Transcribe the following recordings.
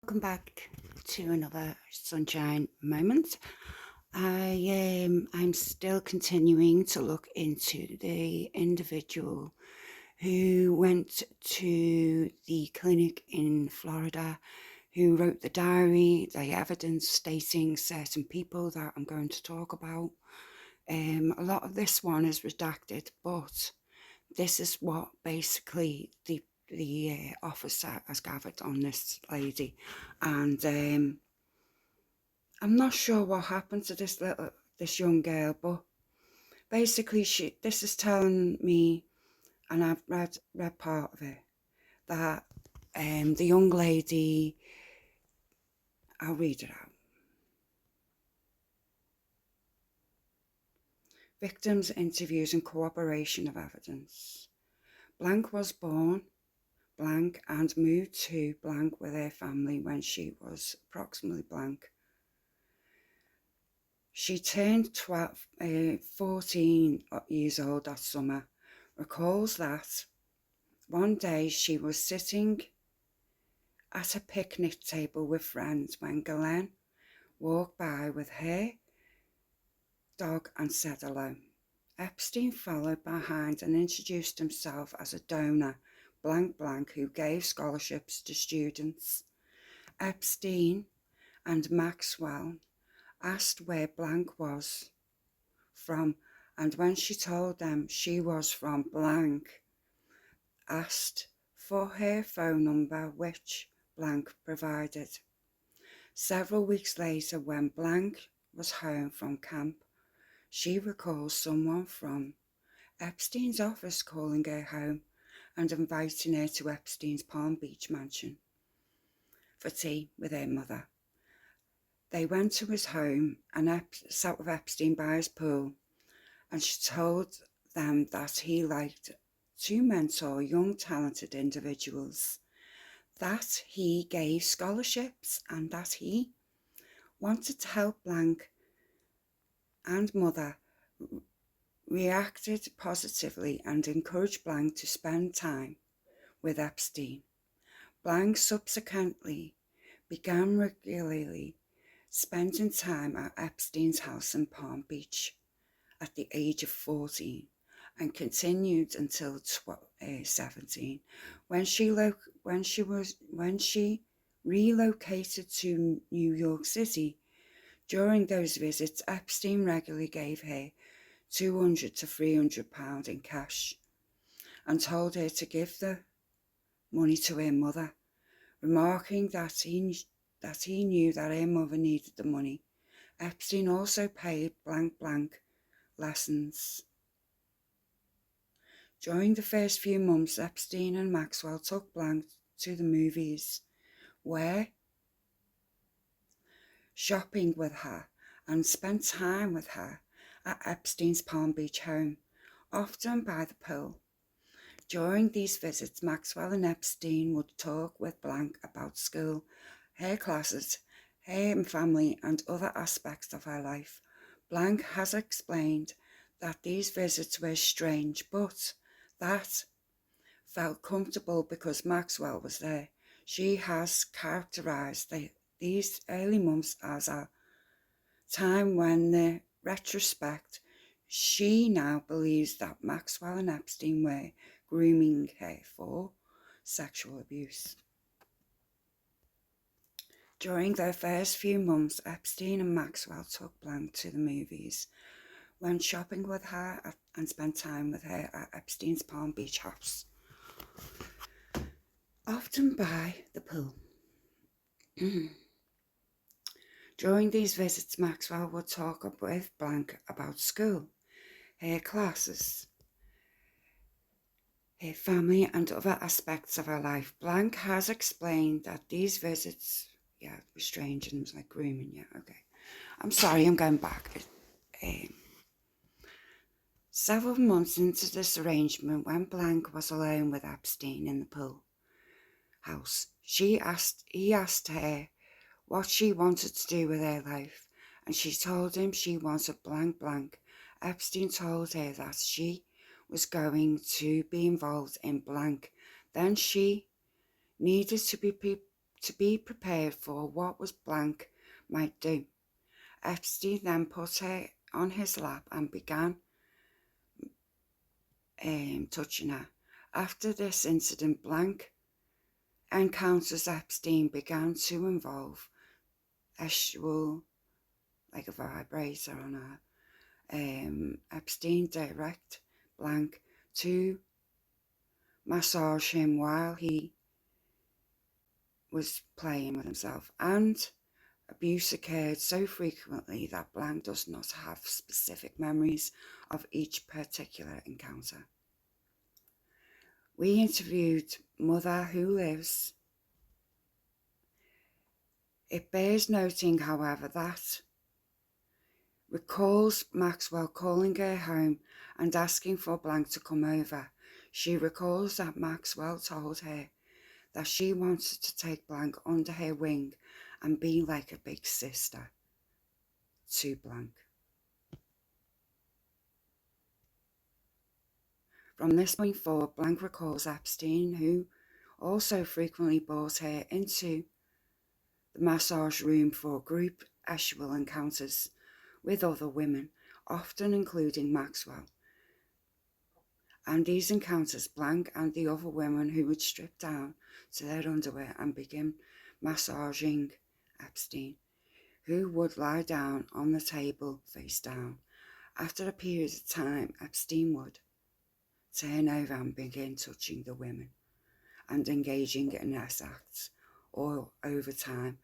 Welcome back to another sunshine moment. I'm still continuing to look into the individual who went to the clinic in Florida, who wrote the diary, the evidence stating certain people that I'm going to talk about. A lot of this one is redacted, but this is what basically the officer has gathered on this lady, and I'm not sure what happened to this young girl, but basically this is telling me, and I've read part of it, that the young lady, I'll read it out. Victims' interviews and corroboration of evidence. Blank was born blank and moved to blank with her family when she was approximately blank. She turned 14 years old that summer. Recalls that one day she was sitting at a picnic table with friends when Glenn walked by with her dog and said hello. Epstein followed behind and introduced himself as a donor, blank blank, who gave scholarships to students. Epstein and Maxwell asked where blank was from, and when she told them she was from blank, asked for her phone number, which blank provided. Several weeks later, when blank was home from camp, she recalls someone from Epstein's office calling her home and inviting her to Epstein's Palm Beach mansion for tea with her mother. They went to his home and sat with Epstein by his pool, and she told them that he liked to mentor young talented individuals, that he gave scholarships, and that he wanted to help blank, and mother reacted positively and encouraged blank to spend time with Epstein. Blank subsequently began regularly spending time at Epstein's house in Palm Beach at the age of 14 and continued until 17 when she relocated to New York City. During those visits, Epstein regularly gave her £200 to £300 in cash and told her to give the money to her mother, remarking that he knew that her mother needed the money. Epstein also paid blank blank lessons. During the first few months, Epstein and Maxwell took blank to the movies, where shopping with her, and spent time with her at Epstein's Palm Beach home, often by the pool. During these visits, Maxwell and Epstein would talk with blank about school, her classes, her family, and other aspects of her life. Blank has explained that these visits were strange, but that felt comfortable because Maxwell was there. She has characterised these early months as a time when, in retrospect, she now believes that Maxwell and Epstein were grooming her for sexual abuse. During their first few months, Epstein and Maxwell took blank to the movies, went shopping with her, and spent time with her at Epstein's Palm Beach house, often by the pool. During these visits, Maxwell would talk with blank about school, her classes, her family, and other aspects of her life. Blank has explained that these visits, were strange and was like grooming, okay. I'm sorry, I'm going back. Several months into this arrangement, when blank was alone with Epstein in the pool house, he asked her what she wanted to do with her life, and she told him she wanted blank blank. Epstein told her that she was going to be involved in blank. Then she needed to to be prepared for what was blank might do. Epstein then put her on his lap and began touching her. After this incident, blank encounters Epstein began to involve sexual, like a vibrator on her. Epstein direct blank to massage him while he was playing with himself, and abuse occurred so frequently that blank does not have specific memories of each particular encounter. We interviewed Mother Who Lives. It bears noting, however, that recalls Maxwell calling her home and asking for blank to come over. She recalls that Maxwell told her that she wanted to take blank under her wing and be like a big sister to blank. From this point forward, blank recalls Epstein, who also frequently brought her into the massage room for group sexual encounters with other women, often including Maxwell. And these encounters, blank and the other women who would strip down to their underwear and begin massaging Epstein, who would lie down on the table face down. After a period of time, Epstein would turn over and begin touching the women and engaging in their acts all over time,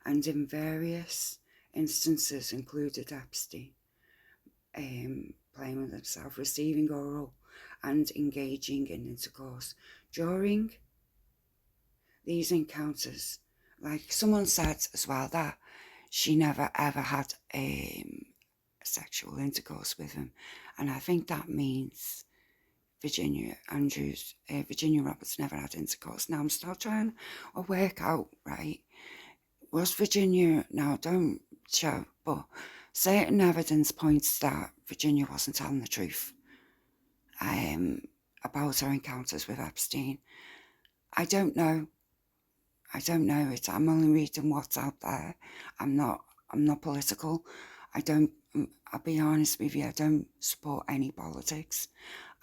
and in various instances included Epstein playing with himself, receiving oral and engaging in intercourse. During these encounters, like someone said as well, that she never ever had sexual intercourse with him, and I think that means Virginia Roberts never had intercourse. Now I'm still trying to work out, right, was Virginia, now don't show, but certain evidence points that Virginia wasn't telling the truth about her encounters with Epstein. I don't know. I'm only reading what's out there. I'm not political. I'll be honest with you, I don't support any politics.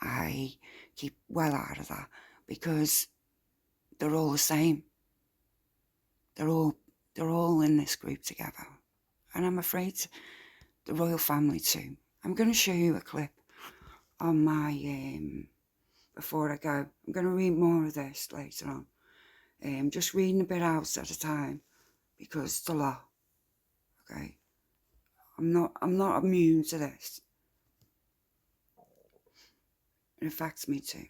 I keep well out of that because they're all the same. They're all in this group together. And I'm afraid the royal family too. I'm going to show you a clip on my, before I go. I'm going to read more of this later on. Just reading a bit out at a time because it's a lot. Okay. I'm not immune to this. It affects me too.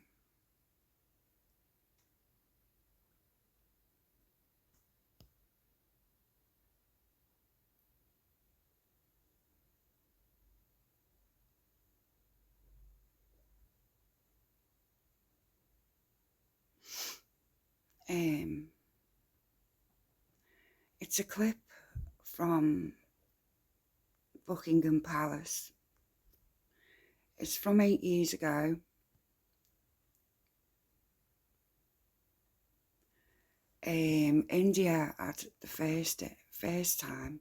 It's a clip from Buckingham Palace. It's from 8 years ago. India at the first time.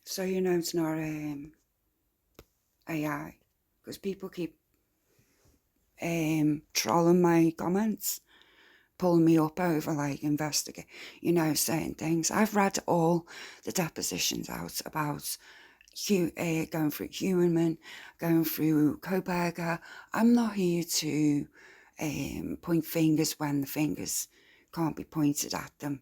So you know it's not AI, because people keep trolling my comments, pulling me up over like investigate, certain things. I've read all the depositions out about going through Human, going through Koberger. I'm not here to point fingers when the fingers can't be pointed at them,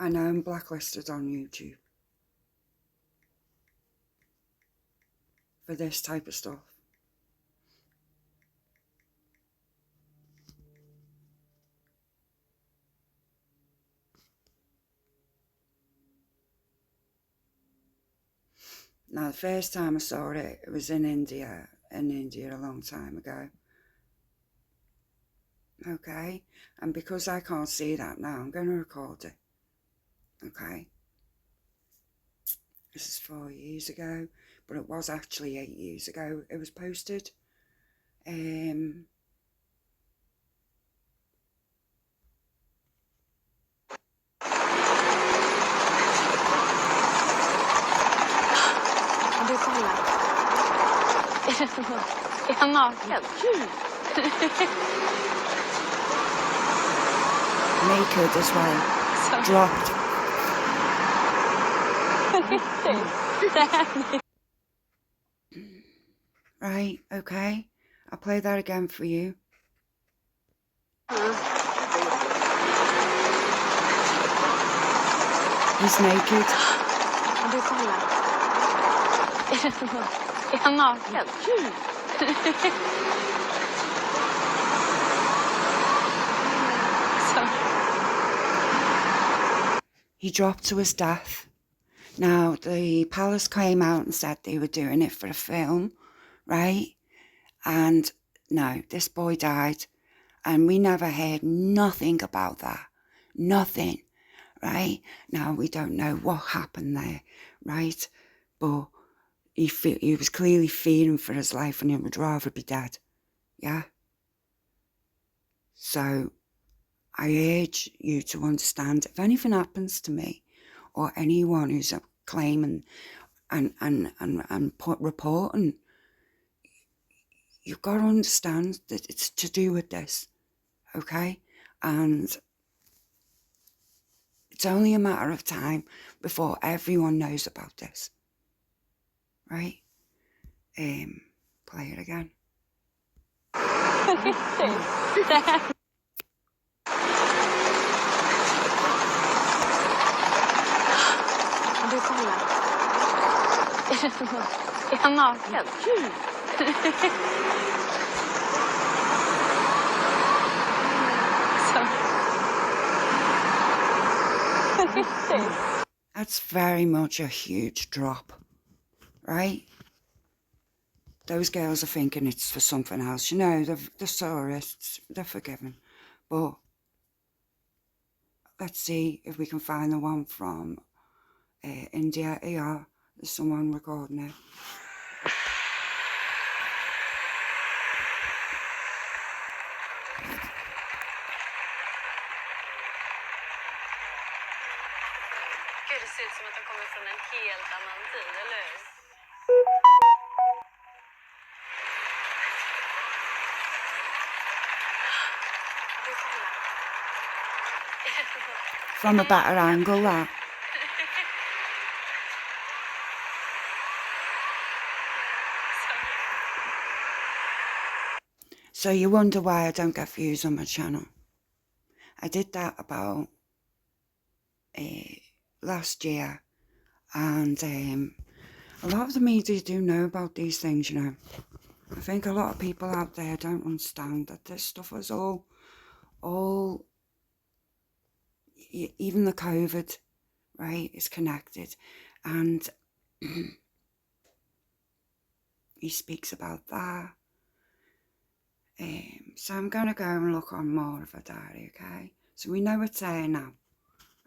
I know I'm blacklisted on YouTube for this type of stuff. Now, the first time I saw it, it was in India a long time ago. Okay, and because I can't see that now, I'm going to record it. Okay, This is 4 years ago, but it was actually 8 years ago it was posted. Du kolla. Är han naken? Naked as well. Så. Dropped. Right, okay. I'll play that again for you. He's naked. Du kolla. Är han naken? Så. He dropped to his death. Now, the palace came out and said they were doing it for a film, right? And no, this boy died. And we never heard nothing about that. Nothing, right? Now, we don't know what happened there, right? But he was clearly fearing for his life and he would rather be dead, yeah? So I urge you to understand, if anything happens to me or anyone who's claiming and reporting, you've got to understand that it's to do with this, okay? And it's only a matter of time before everyone knows about this, right? Play it again. Du kolla. Är han naken? Så. That's very much a huge drop, right? Those girls are thinking it's for something else. You know, the tourists, they're forgiven. But let's see if we can find the one from India. Yeah, there's someone recording it. Gud, det ser ut som att de kommer från en helt annan tid, eller hur? Du kolla. From a better angle, that. So you wonder why I don't get views on my channel. I did that about last year, and a lot of the media do know about these things, you know. I think a lot of people out there don't understand that this stuff is all even the COVID, right, is connected. And he speaks about that. So I'm going to go and look on more of her diary, okay? So we know it's there now,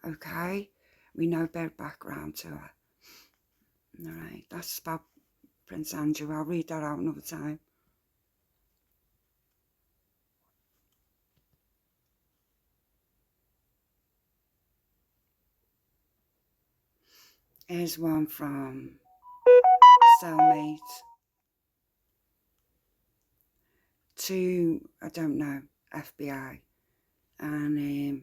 okay? We know a bit of background to her. All right, that's about Prince Andrew. I'll read that out another time. Here's one from Cellmate to, I don't know, FBI. And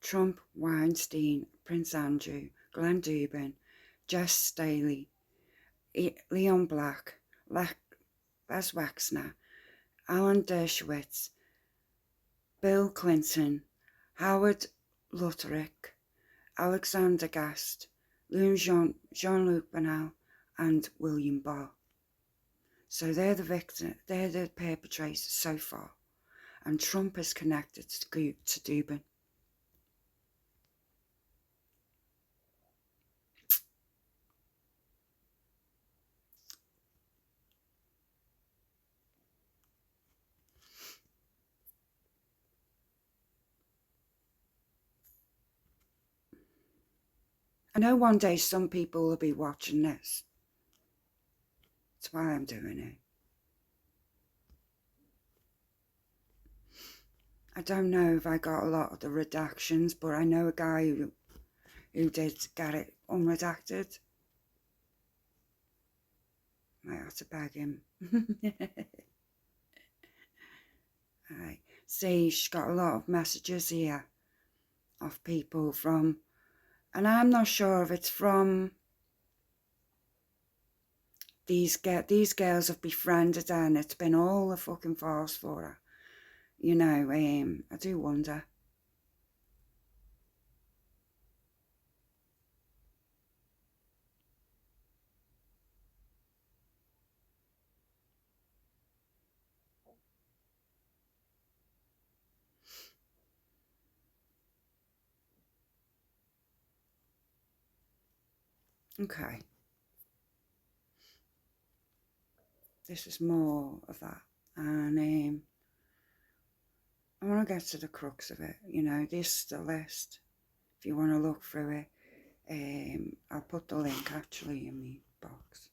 Trump, Weinstein, Prince Andrew, Glenn Dubin, Jess Staley, Leon Black, Les Wexner, Alan Dershowitz, Bill Clinton, Howard Lutterick, Alexander Gast, Jean-Luc Bonnell, and William Barr. So they're the victims, they're the perpetrators so far. And Trump is connected to Dubin. I know one day some people will be watching this. That's why I'm doing it. I don't know if I got a lot of the redactions, but I know a guy who did get it unredacted. Might have to beg him. I see she's got a lot of messages here of people from, and I'm not sure if it's from these girls have befriended her and it's been all a fucking farce for her. You know, I do wonder. Okay. This is more of that. And I want to get to the crux of it. You know, this is the list. If you want to look through it, I'll put the link actually in my box.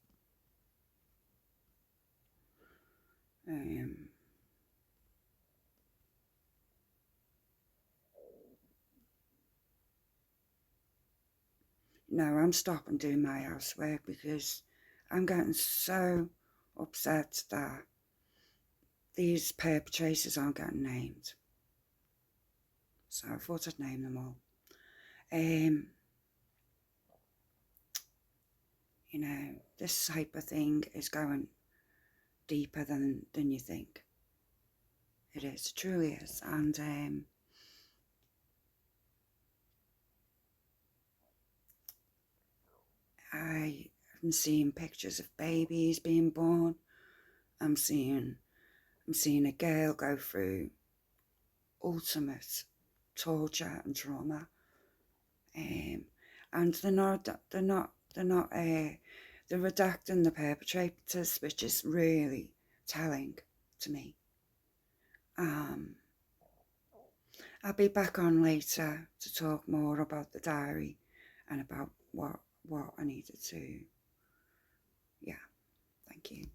No, I'm stopping doing my housework because I'm getting so upset that these perpetrators aren't getting named. So I thought I'd name them all. You know, this type of thing is going deeper than you think. It is, it truly is. And I am seeing pictures of babies being born. I'm seeing a girl go through ultimate torture and trauma. And they're redacting the perpetrators, which is really telling to me. I'll be back on later to talk more about the diary and about what I needed to. Yeah, thank you.